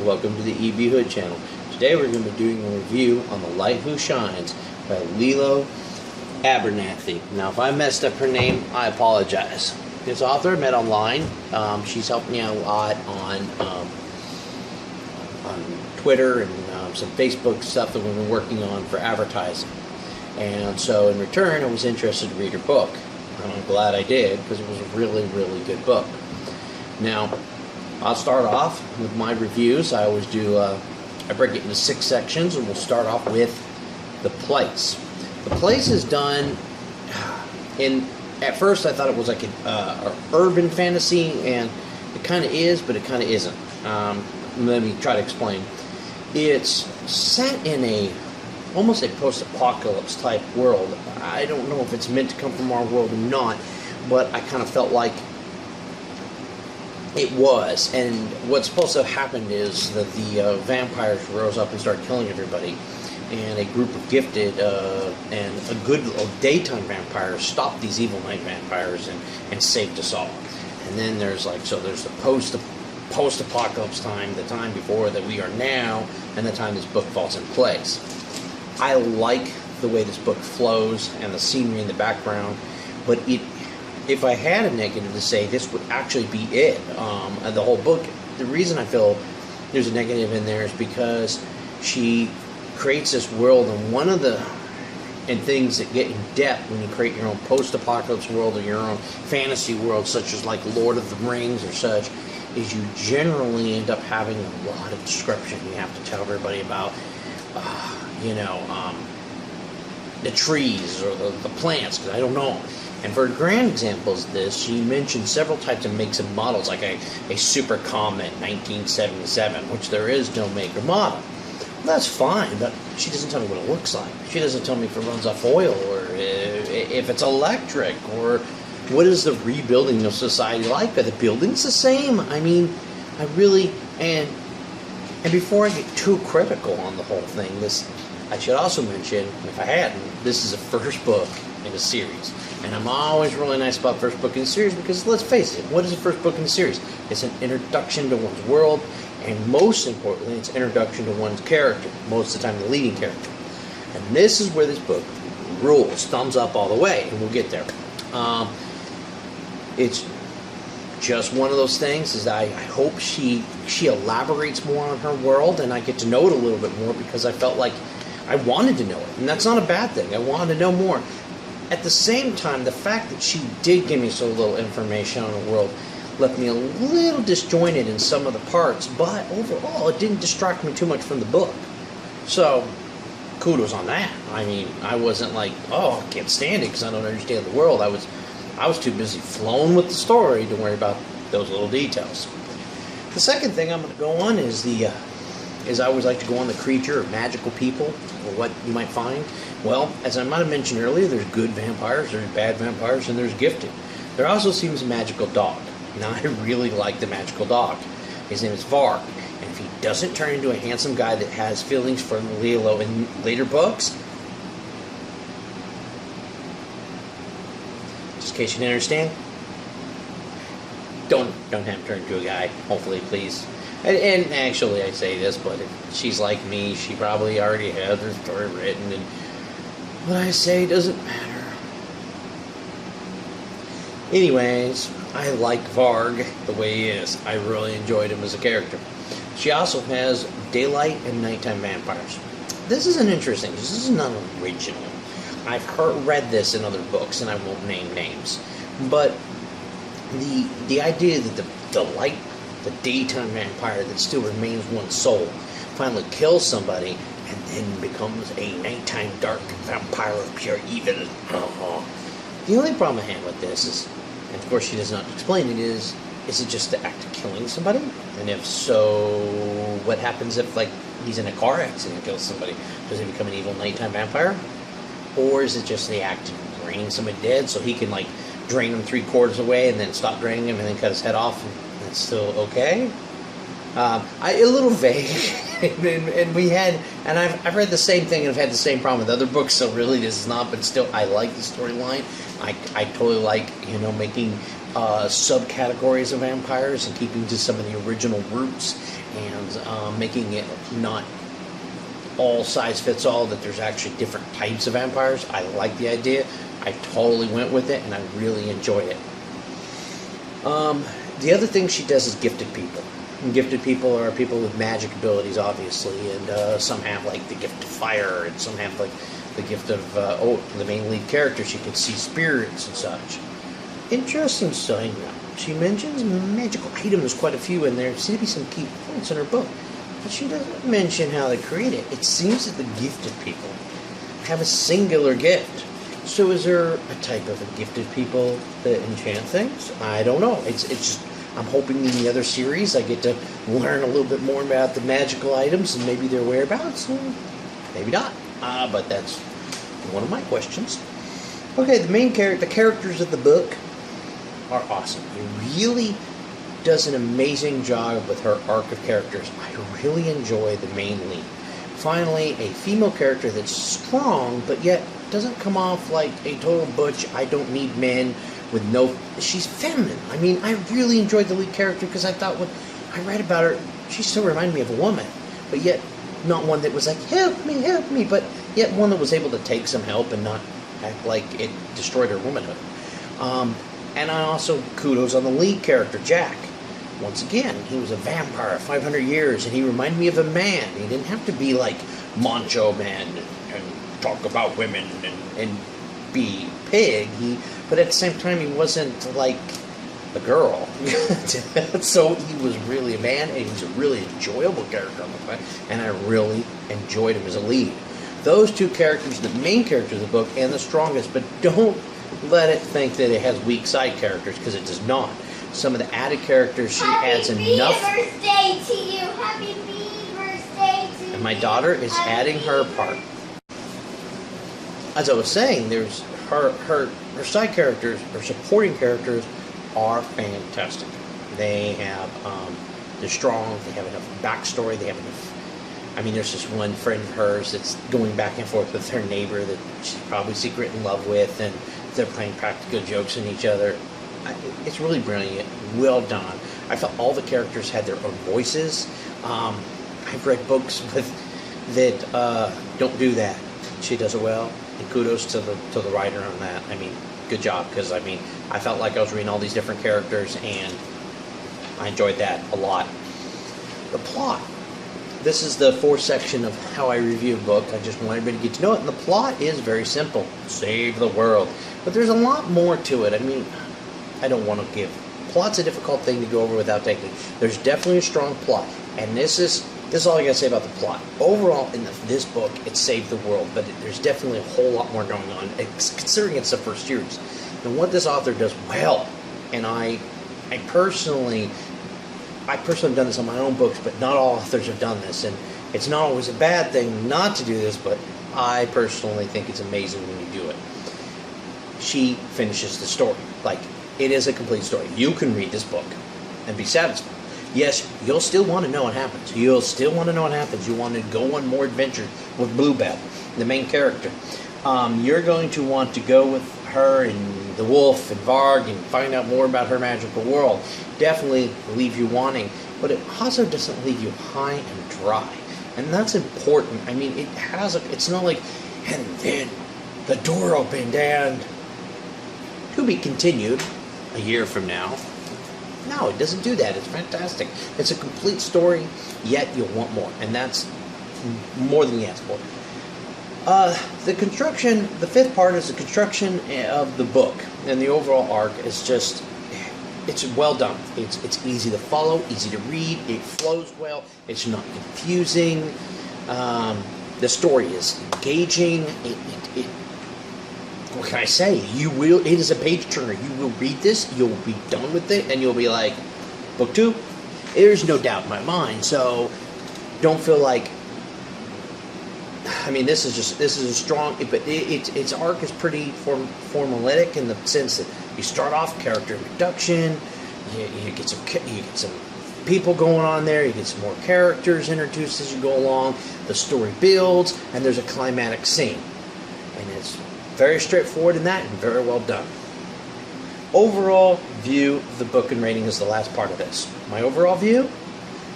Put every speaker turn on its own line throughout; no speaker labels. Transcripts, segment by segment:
Welcome to the EB Hood channel. Today we're going to be doing a review on The Light Who Shines by Lilo Abernathy. Now if I messed up her name, I apologize. This author I met online. She's helped me out a lot on Twitter and some Facebook stuff that we've been working on for advertising. And so in return I was interested to read her book. And I'm glad I did because it was a really, really good book. Now, I'll start off with my reviews. I always do, I break it into 6 sections, and we'll start off with the place. The place is done at first I thought it was like an urban fantasy, and it kind of is, but it kind of isn't. Let me try to explain. It's set in almost a post-apocalypse type world. I don't know if it's meant to come from our world or not, but I kind of felt like it was. And what's supposed to have happened is that the vampires rose up and started killing everybody, and a group of gifted and a good daytime vampires stopped these evil night vampires and saved us all. And then there's there's the post-apocalypse time, the time before that we are now, and the time this book falls in place. I like the way this book flows and the scenery in the background, but if I had a negative to say, this would actually be it. The whole book, the reason I feel there's a negative in there is because she creates this world, and one of the things that get in depth when you create your own post-apocalypse world or your own fantasy world, such as like Lord of the Rings or such, is you generally end up having a lot of description. You have to tell everybody about, the trees or the plants, because I don't know. And for grand examples of this, she mentioned several types of makes and models, like a Super Comet 1977, which there is no make or model. Well, that's fine, but she doesn't tell me what it looks like. She doesn't tell me if it runs off oil, or if it's electric, or what is the rebuilding of society like? Are the buildings the same? I mean, I really, and before I get too critical on the whole thing, I should also mention, if I hadn't, this is the first book in a series. And I'm always really nice about first book in a series because, let's face it, what is the first book in a series? It's an introduction to one's world, and most importantly, it's an introduction to one's character, most of the time the leading character. And this is where this book rules, thumbs up all the way, and we'll get there. It's just one of those things, is I hope she elaborates more on her world, and I get to know it a little bit more, because I felt like I wanted to know it, and that's not a bad thing. I wanted to know more. At the same time, the fact that she did give me so little information on the world left me a little disjointed in some of the parts, but overall it didn't distract me too much from the book. So, kudos on that. I mean, I wasn't like, oh, I can't stand it because I don't understand the world. I was too busy flowing with the story to worry about those little details. The second thing I'm going to go on is I always like to go on the creature or magical people, or what you might find. Well, as I might have mentioned earlier, there's good vampires, there's bad vampires, and there's gifted. There also seems a magical dog. Now, I really like the magical dog. His name is Varg, and if he doesn't turn into a handsome guy that has feelings for Lilo in later books, just in case you didn't understand, don't have him turn into a guy, hopefully, please. And actually, I say this, but if she's like me, she probably already has her story written, and what I say doesn't matter. Anyways, I like Varg the way he is. I really enjoyed him as a character. She also has daylight and nighttime vampires. This is an interesting, this is not original. I've read this in other books, and I won't name names. But the idea that the light, the daytime vampire that still remains one's soul, finally kills somebody and then becomes a nighttime dark vampire of pure evil. The only problem I have with this is, and of course she does not explain it, is it just the act of killing somebody? And if so, what happens if, like, he's in a car accident and kills somebody? Does he become an evil nighttime vampire? Or is it just the act of draining somebody dead so he can, like, drain him 3/4 away and then stop draining him and then cut his head off? It's still okay. A little vague, and I've read the same thing and I've had the same problem with other books. So really, this is not. But still, I like the storyline. I totally like making subcategories of vampires and keeping to some of the original roots and making it not all size fits all, that there's actually different types of vampires. I like the idea. I totally went with it and I really enjoyed it. The other thing she does is gifted people. And gifted people are people with magic abilities, obviously, and some have like the gift of fire, and some have like the gift of the main lead character. She can see spirits and such. Interesting side note. She mentions magical items, quite a few in there. There seem to be some key points in her book, but she doesn't mention how they create it. It seems that the gifted people have a singular gift. So is there a type of a gifted people that enchant things? I don't know. It's just, I'm hoping in the other series I get to learn a little bit more about the magical items and maybe their whereabouts. Maybe not. But that's one of my questions. Okay, the characters of the book are awesome. He really does an amazing job with her arc of characters. I really enjoy the main lead. Finally, a female character that's strong, but yet doesn't come off like a total butch, I don't need men with no... She's feminine. I mean, I really enjoyed the lead character because I thought when I read about her, she still reminded me of a woman, but yet not one that was like, help me, but yet one that was able to take some help and not act like it destroyed her womanhood. And I also kudos on the lead character, Jack. Once again, he was a vampire 500 years, and he reminded me of a man. He didn't have to be like macho man and talk about women and be pig. But at the same time, he wasn't like a girl. So he was really a man, and he was a really enjoyable character on the book, and I really enjoyed him as a lead. Those two characters, the main characters of the book, and the strongest, but don't let it think that it has weak side characters, because it does not. Some of the added characters, she adds enough.
Happy birthday to you! Happy birthday to you!
And my daughter is adding her part. As I was saying, there's her side characters, her supporting characters, are fantastic. They have, they're strong. They have enough backstory. They have enough. I mean, there's this one friend of hers that's going back and forth with her neighbor that she's probably secret in love with, and they're playing practical jokes on each other. It's really brilliant. Well done. I felt all the characters had their own voices. I've read books that don't do that. She does it well, and kudos to the writer on that. I mean, good job, because I mean, I felt like I was reading all these different characters, and I enjoyed that a lot. The plot. This is the fourth section of how I review a book. I just want everybody to get to know it, and the plot is very simple. Save the world. But there's a lot more to it. I mean, I don't want to give... Plot's a difficult thing to go over without taking... There's definitely a strong plot. And this is all I got to say about the plot. Overall, in this book, it saved the world. But there's definitely a whole lot more going on, considering it's the first series. And what this author does well, and I personally have done this on my own books, but not all authors have done this. And it's not always a bad thing not to do this, but I personally think it's amazing when you do it. She finishes the story. Like, it is a complete story. You can read this book and be satisfied. Yes, you'll still want to know what happens. You'll still want to know what happens. You want to go on more adventures with Bluebell, the main character. You're going to want to go with her and the wolf and Varg and find out more about her magical world. Definitely leave you wanting, but it also doesn't leave you high and dry. And that's important. I mean, it's not like, and then the door opened and to be continued a year from now. No, it doesn't do that. It's fantastic. It's a complete story, yet you'll want more. And that's more than you ask for. The construction, the fifth part is the construction of the book. And the overall arc is just, it's well done. It's easy to follow, easy to read. It flows well. It's not confusing. The story is engaging. What can I say? It is a page turner. You will read this, you'll be done with it, and you'll be like, book 2? There's no doubt in my mind. So don't feel like, I mean, this is a strong, but its arc is pretty formulaic in the sense that you start off character introduction, you get some people going on there, you get some more characters introduced as you go along, the story builds, and there's a climatic scene. And it's very straightforward in that, and very well done. overall view of the book and rating is the last part of this. My overall view,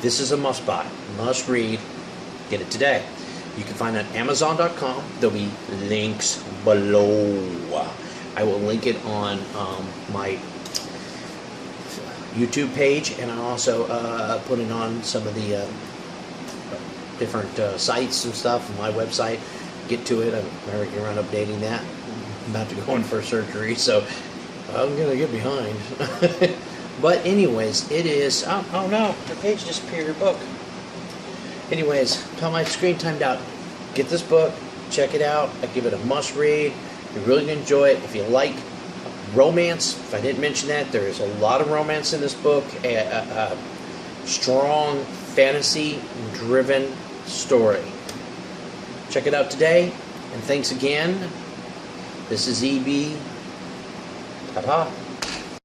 this is a must buy, must read. Get it today. You can find it on Amazon.com. There'll be links below. I will link it on my YouTube page, and I'll also put it on some of the different sites and stuff on my website. Get to it. I'm working around updating that. I'm about to go in for surgery, so I'm going to get behind. But anyways, it is... Oh no, the page disappeared, your book. Anyways, tell my screen timed out. Get this book, check it out. I give it a must read. You're really going to enjoy it. If you like romance, if I didn't mention that, there is a lot of romance in this book. A strong fantasy-driven story. Check it out today, and thanks again. This is EB. Ta-ta.